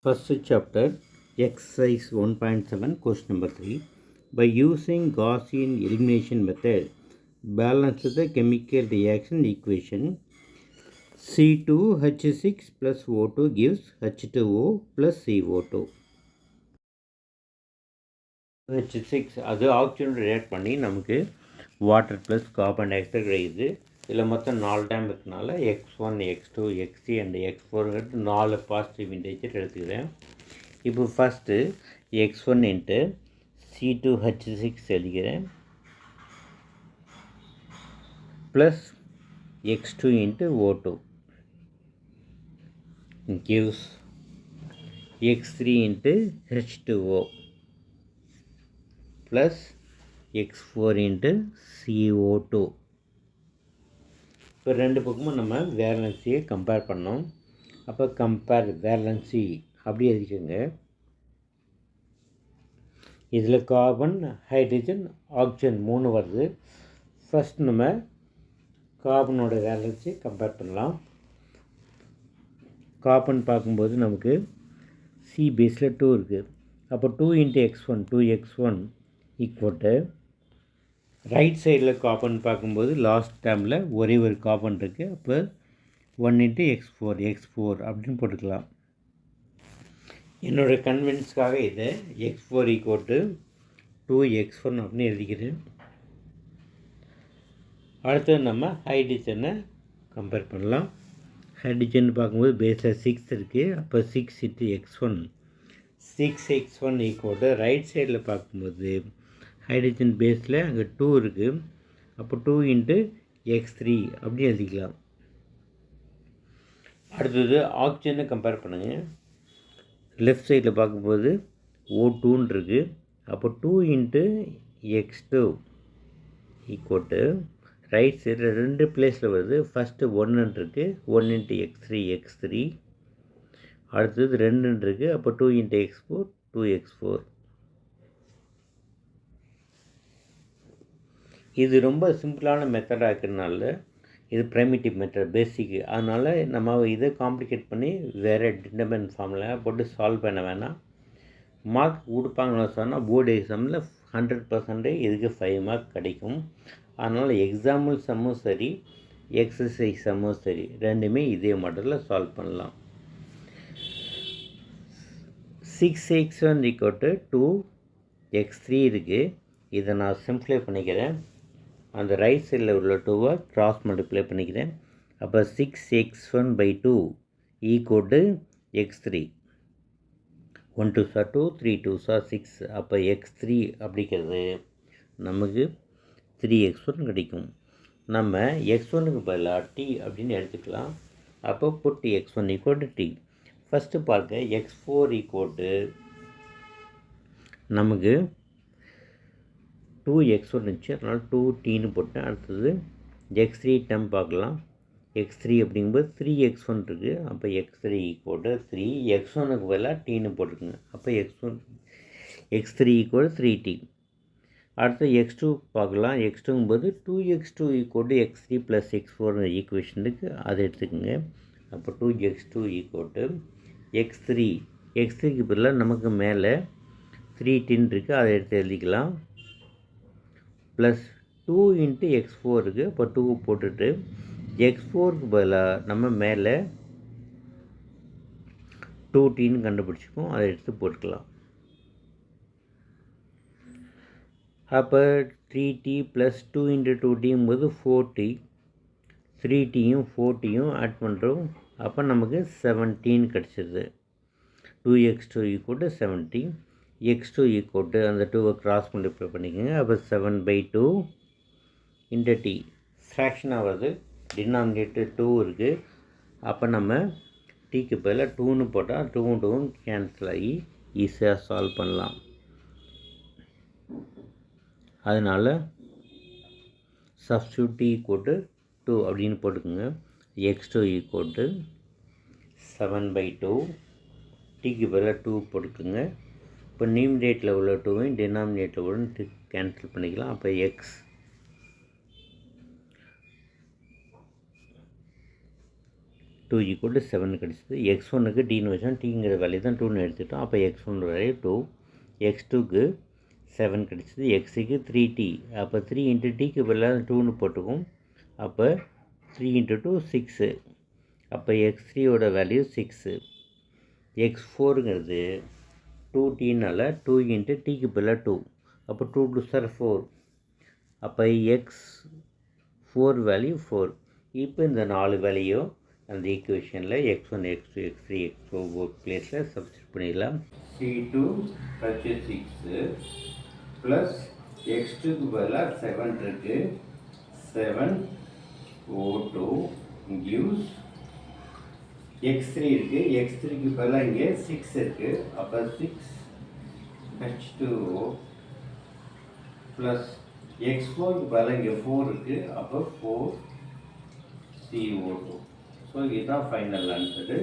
First chapter, exercise 1.7, question number 3. By using Gaussian elimination method, balance the chemical reaction equation. C2H6 plus O2 gives H2O plus CO2. H6 அது oxygen react பண்ணி நமக்கு water plus carbon di oxide கிடைக்குது. இதில் மொத்தம் 4 time இருக்கனால X1, X2, X3 and X4 4 positive integer எடுத்துக்கிறேன். இப்போ first X1 into C2H6 எழுதிக்கிறேன் plus X2 into O2 gives X3 into H2O plus X4 into CO2. இப்போ ரெண்டு பக்கமும் நம்ம வேலன்சியை கம்பேர் பண்ணோம். அப்போ கம்பேர் வேலன்சி அப்படி எழுதிக்கோங்க. இதில் கார்பன், ஹைட்ரஜன், ஆக்சிஜன் 3 வருது. ஃபஸ்ட் நம்ம கார்பனோட வேலன்சி கம்பேர் பண்ணலாம். கார்பன் பார்க்கும்போது நமக்கு சி பேஸில் 2 இருக்குது. அப்போ 2 இன்ட்டு X1 2X1 ஈக்குவட்டு ரைட் சைடில் கார்பன் பார்க்கும்போது லாஸ்ட் டேர்மில் ஒரே ஒரு கார்பன் இருக்குது. அப்போ 1 இன்ட்டு X4 அப்படின்னு போட்டுக்கலாம். என்னோடய கன்வென்ஸ்க்காக இதை X4 ஈக்குவட்டு 2X1 அப்படின்னு எழுதிக்கிறேன். அடுத்தது நம்ம ஹைட்ரஜனை கம்பேர் பண்ணலாம். ஹைட்ரஜன் பார்க்கும்போது பேஸில் 6 இருக்குது. அப்போ 6 இன்ட்டு X1 6X1 ஈக்குவட்டு ரைட் சைடில் பார்க்கும்போது ஹைட்ரஜன் பேஸில் அங்கே 2 இருக்குது. அப்போ 2 இன்ட்டு X3 அப்படி எழுதிக்கலாம். அடுத்தது ஆக்சிஜனை கம்பேர் பண்ணுங்கள். லெஃப்ட் சைடில் பார்க்கும்போது O2 இருக்குது. அப்போ 2 இன்ட்டு X2 ஈக்குவட்டு ரைட் சைடில் 2 பிளேஸில் வருது. ஃபஸ்ட்டு 1 இருக்குது. 1 இன்ட்டு X3 அடுத்தது 2 இருக்குது. அப்போ 2 இன்ட்டு X4 2X4. இது ரொம்ப சிம்பிளான மெத்தடாக இருக்கிறதுனால இது ப்ரைமிட்டிவ் மெத்தட் பேசிக்கு. அதனால் நம்ம இதை காம்ப்ளிகேட் பண்ணி வேறு டிட்டர்மினன்ட் ஃபார்முலா போட்டு சால்வ் பண்ண வேணாம். மார்க் கொடுப்பாங்கன்னு சொன்னால் போர்டு எக்ஸாமில் 100% இதுக்கு 5 மார்க் கிடைக்கும். அதனால் எக்ஸாம்பிள் சம்மும் சரி எக்ஸசைஸ் சம்மும் சரி ரெண்டுமே இதே மாடலில் சால்வ் பண்ணலாம். 6X1 ஈக்குவட்டு 2X3 இருக்குது. இதை நான் சிம்ப்ளை பண்ணிக்கிறேன். அந்த ரைட் சைடில் உள்ள 2 கிராஸ் மல்டிப்ளை பண்ணிக்கிறேன். அப்போ 6X1/2 ஈக்குவட்டு X3 1 2 2 3 2 6. அப்போ X3 அப்படிங்கிறது நமக்கு 3X1 கிடைக்கும். நம்ம X1க்கு பதிலாக T அப்படின்னு எடுத்துக்கலாம். அப்போ புட் X1 ஈக்குவட்டு T. ஃபஸ்ட்டு பார்க்க X4 ஈக்குவட்டு நமக்கு 2X1 இருந்துச்சு. அதனால் 2Tன்னு போட்டேன். அடுத்தது X3 டேர்ம் பார்க்கலாம். X3 அப்படிங்கும்போது 3X1 இருக்குது. அப்போ X3 ஈக்குவட்டு 3 X1க்கு பதிலாக Tன்னு போட்டுருக்குங்க. அப்போ X3 ஈக்குவல் 3T. அடுத்து X2 பார்க்கலாம். X2ங்கும்போது 2X2 ஈக்குவட்டு X3 ப்ளஸ் X4 ஈக்குவேஷனுக்கு அதை எடுத்துக்கோங்க. அப்போ 2X2 ஈக்குவட்டு X3க்கு பதிலாக நமக்கு மேலே 3Tன்னு இருக்குது. அதை எடுத்து எழுதிக்கலாம். ப்ளஸ் 2 இன்ட்டு X4 இருக்குது. அப்போ 2 போட்டுட்டு X4க்கு பதிலாக நம்ம மேலே 2Tன்னு கண்டுபிடிச்சிப்போம். அதை எடுத்து போட்டுக்கலாம். அப்போ 3T ப்ளஸ் 2 இன்ட்டு 2Tங்கும்போது 4T. 3Tயும் 4Tயும் ஆட் பண்ணுறோம். அப்போ நமக்கு 17 கிடச்சிது. 2X2 ஈக்குவட்டு 17. X2 ஈக்குவட்டு அந்த 2 கிராஸ் மல்டிப்ளை பண்ணிக்கோங்க. அப்போ 7/2 இன்ட்டு T ஃப்ராக்ஷனாக வருது. டினாமினேட்டர் 2 இருக்குது. அப்போ நம்ம Tக்கு பதிலாக 2ன்னு போட்டால் 2ம் 2ம் கேன்சல் ஆகி ஈஸியாக சால்வ் பண்ணலாம். அதனால் சப்ஸ்டியூட் T ஈக்குவட்டு 2 அப்படின்னு போட்டுக்கோங்க. X2 ஈக்குவட்டு 7/2 Tக்கு பதிலாக 2 போட்டுக்கோங்க. இப்போ நியூமரேட்டில் உள்ள 2வையும் டினாமினேட்டில் உள்ள கேன்சல் பண்ணிக்கலாம். அப்போ X 2 ஈக்குவல் டு 7 கிடச்சிது. x1க்கு டின்னு வச்சோம், டீங்கிற வேல்யூ தான் 2ன்னு எடுத்துட்டோம். அப்போ x1 வேல்யூ 2, x2க்கு 7 கிடச்சிது, xக்கு 3t. அப்போ 3 இன்ட்டு டீக்கு பதிலாக 2ன்னு போட்டுக்கும். அப்போ 3 இன்ட்டு 2 6. அப்போ x3யோட வேல்யூ 6. x4ங்கிறது 2tனால 2 இன்ட்டு டீக்கு பதிலாக 2. அப்போ 2 2 சார் 4. அப்போ x4 வேல்யூ 4. இப்போ இந்த 4 வேல்யூ அந்த ஈக்குவேஷனில் x1, x2, x3, x4 பிளேஸில் சப்ஸ்டிட் பண்ணிடலாம். c2 + 6 ப்ளஸ் x2க்கு பதிலாக 7 இருக்குது. 7 O2 gives x3 இருக்குது. x3க்கு பதிலாக இங்கே 6 இருக்குது. அப்போ 6 H2O ப்ளஸ் x4க்கு பதிலாக இங்கே 4 இருக்குது. அப்போ 4 CO2. ஸோ இதுதான் ஃபைனல் ஆன்சரு.